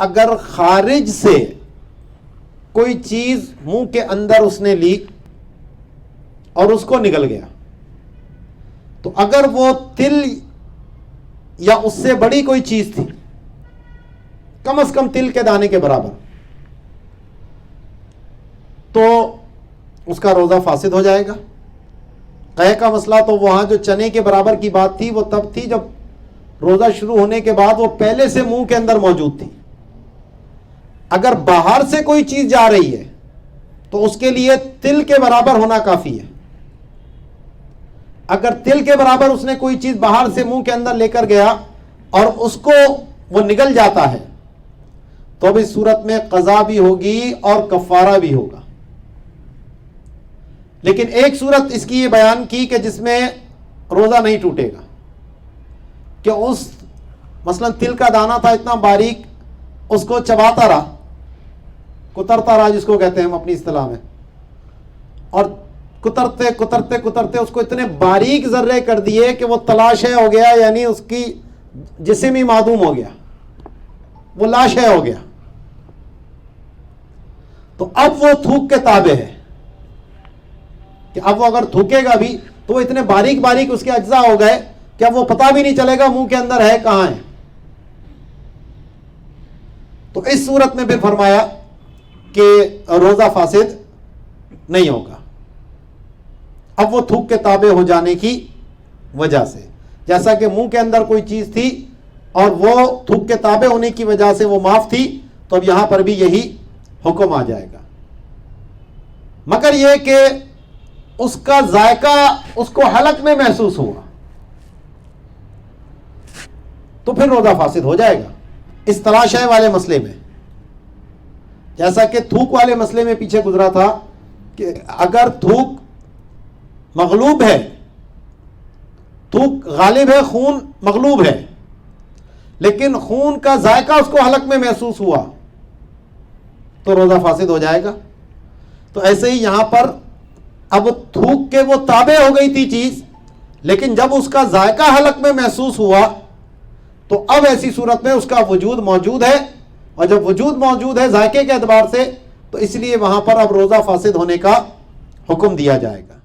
اگر خارج سے کوئی چیز منہ کے اندر اس نے لی اور اس کو نگل گیا، تو اگر وہ تل یا اس سے بڑی کوئی چیز تھی، کم از کم تل کے دانے کے برابر، تو اس کا روزہ فاسد ہو جائے گا۔ قے کا مسئلہ تو وہاں جو چنے کے برابر کی بات تھی وہ تب تھی جب روزہ شروع ہونے کے بعد وہ پہلے سے منہ کے اندر موجود تھی۔ اگر باہر سے کوئی چیز جا رہی ہے تو اس کے لیے تل کے برابر ہونا کافی ہے۔ اگر تل کے برابر اس نے کوئی چیز باہر سے منہ کے اندر لے کر گیا اور اس کو وہ نگل جاتا ہے تو اب اس صورت میں قضا بھی ہوگی اور کفارہ بھی ہوگا۔ لیکن ایک صورت اس کی یہ بیان کی کہ جس میں روزہ نہیں ٹوٹے گا، کہ اس مثلا تل کا دانہ تھا اتنا باریک، اس کو چباتا رہا، کترتا رہا جس کو کہتے ہیں ہم اپنی اصطلاح میں، اور کترتے کترتے کترتے اس کو اتنے باریک ذرے کر دیے کہ وہ تلاشے ہو گیا، یعنی اس کی جسم ہی معدوم ہو گیا، وہ لاشے ہو گیا، تو اب وہ تھوک کے تابع ہے کہ اب وہ اگر تھوکے گا بھی تو وہ اتنے باریک باریک اس کے اجزاء ہو گئے کہ اب وہ پتہ بھی نہیں چلے گا منہ کے اندر ہے کہاں ہے۔ تو اس صورت میں پھر فرمایا کہ روزہ فاسد نہیں ہوگا، اب وہ تھوک کے تابع ہو جانے کی وجہ سے، جیسا کہ منہ کے اندر کوئی چیز تھی اور وہ تھوک کے تابع ہونے کی وجہ سے وہ معاف تھی، تو اب یہاں پر بھی یہی حکم آ جائے گا، مگر یہ کہ اس کا ذائقہ اس کو حلق میں محسوس ہوا تو پھر روزہ فاسد ہو جائے گا۔ اس تلاشے والے مسئلے میں، جیسا کہ تھوک والے مسئلے میں پیچھے گزرا تھا کہ اگر تھوک مغلوب ہے، تھوک غالب ہے، خون مغلوب ہے، لیکن خون کا ذائقہ اس کو حلق میں محسوس ہوا تو روزہ فاسد ہو جائے گا۔ تو ایسے ہی یہاں پر اب تھوک کے وہ تابع ہو گئی تھی چیز، لیکن جب اس کا ذائقہ حلق میں محسوس ہوا تو اب ایسی صورت میں اس کا وجود موجود ہے، اور جب وجود موجود ہے ذائقے کے اعتبار سے، تو اس لیے وہاں پر اب روزہ فاسد ہونے کا حکم دیا جائے گا۔